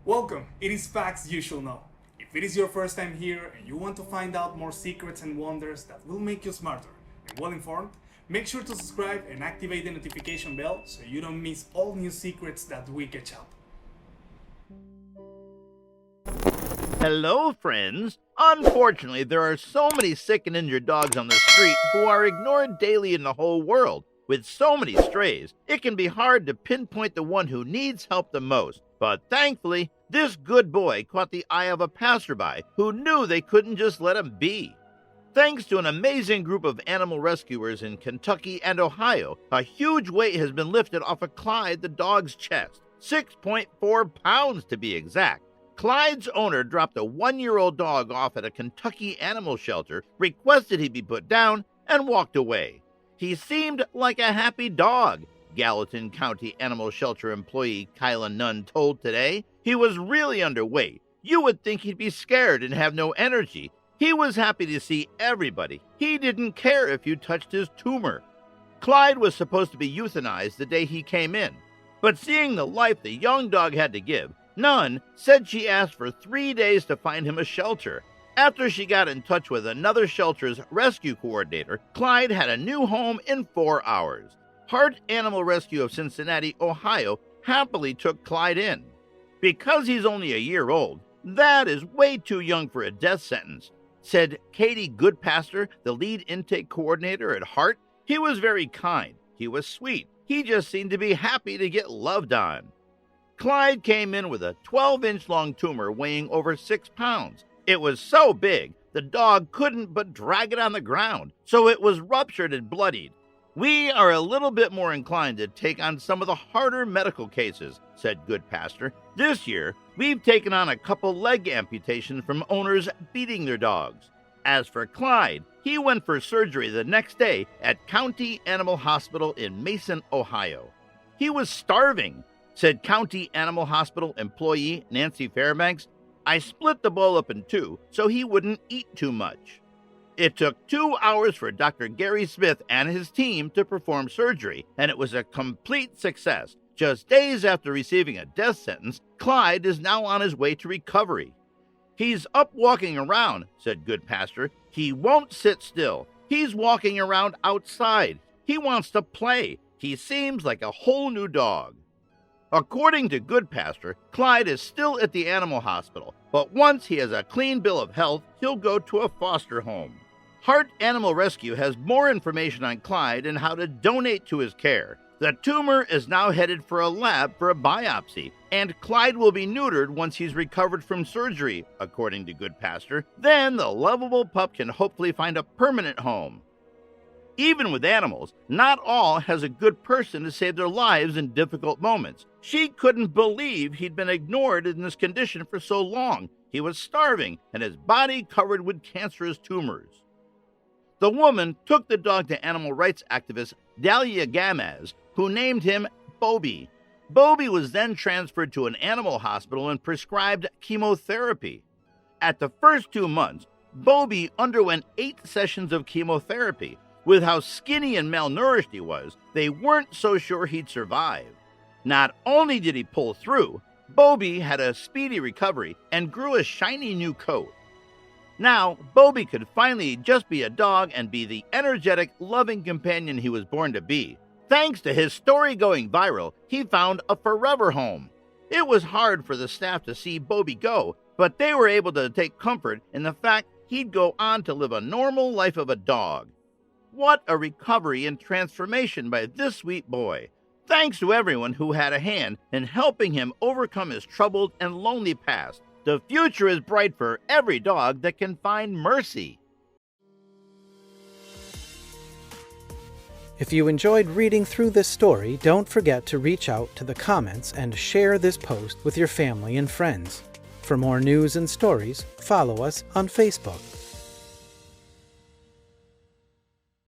Welcome, it is Facts You Should Know. If it is your first time here and you want to find out more secrets and wonders that will make you smarter and well informed, make sure to subscribe and activate the notification bell so you don't miss all new secrets that we catch up. Hello, friends. Unfortunately, there are so many sick and injured dogs on the street who are ignored daily in the whole world. With so many strays, it can be hard to pinpoint the one who needs help the most. But thankfully, this good boy caught the eye of a passerby who knew they couldn't just let him be. Thanks to an amazing group of animal rescuers in Kentucky and Ohio, a huge weight has been lifted off of Clyde the dog's chest, 6.4 pounds to be exact. Clyde's owner dropped a 1-year-old dog off at a Kentucky animal shelter, requested he be put down, and walked away. He seemed like a happy dog, Gallatin County Animal Shelter employee Kyla Nunn told Today. He was really underweight. You would think he'd be scared and have no energy. He was happy to see everybody. He didn't care if you touched his tumor. Clyde was supposed to be euthanized the day he came in, but seeing the life the young dog had to give, Nunn said she asked for 3 days to find him a shelter. After she got in touch with another shelter's rescue coordinator, Clyde had a new home in 4 hours. Heart Animal Rescue of Cincinnati, Ohio, happily took Clyde in. Because he's only a year old, that is way too young for a death sentence, said Katie Goodpaster, the lead intake coordinator at Heart. He was very kind. He was sweet. He just seemed to be happy to get loved on. Clyde came in with a 12-inch long tumor weighing over 6 pounds. It was so big, the dog couldn't but drag it on the ground, so it was ruptured and bloodied. We are a little bit more inclined to take on some of the harder medical cases, said Goodpaster. This year, we've taken on a couple leg amputations from owners beating their dogs. As for Clyde, he went for surgery the next day at County Animal Hospital in Mason, Ohio. He was starving, said County Animal Hospital employee Nancy Fairbanks. I split the bowl up in two so he wouldn't eat too much. It took 2 hours for Dr. Gary Smith and his team to perform surgery, and it was a complete success. Just days after receiving a death sentence, Clyde is now on his way to recovery. He's up walking around, said Goodpaster. He won't sit still. He's walking around outside. He wants to play. He seems like a whole new dog. According to Goodpaster, Clyde is still at the animal hospital, but once he has a clean bill of health, he'll go to a foster home. Heart Animal Rescue has more information on Clyde and how to donate to his care. The tumor is now headed for a lab for a biopsy, and Clyde will be neutered once he's recovered from surgery, according to Goodpaster. Then the lovable pup can hopefully find a permanent home. Even with animals, not all has a good person to save their lives in difficult moments. She couldn't believe he'd been ignored in this condition for so long. He was starving and his body covered with cancerous tumors. The woman took the dog to animal rights activist Dahlia Gamaz, who named him Bobby. Bobby was then transferred to an animal hospital and prescribed chemotherapy. At the first 2 months, Bobby underwent 8 sessions of chemotherapy. With how skinny and malnourished he was, they weren't so sure he'd survive. Not only did he pull through, Bobby had a speedy recovery and grew a shiny new coat. Now, Bobby could finally just be a dog and be the energetic, loving companion he was born to be. Thanks to his story going viral, he found a forever home. It was hard for the staff to see Bobby go, but they were able to take comfort in the fact he'd go on to live a normal life of a dog. What a recovery and transformation by this sweet boy. Thanks to everyone who had a hand in helping him overcome his troubled and lonely past. The future is bright for every dog that can find mercy. If you enjoyed reading through this story, don't forget to reach out to the comments and share this post with your family and friends. For more news and stories, follow us on Facebook.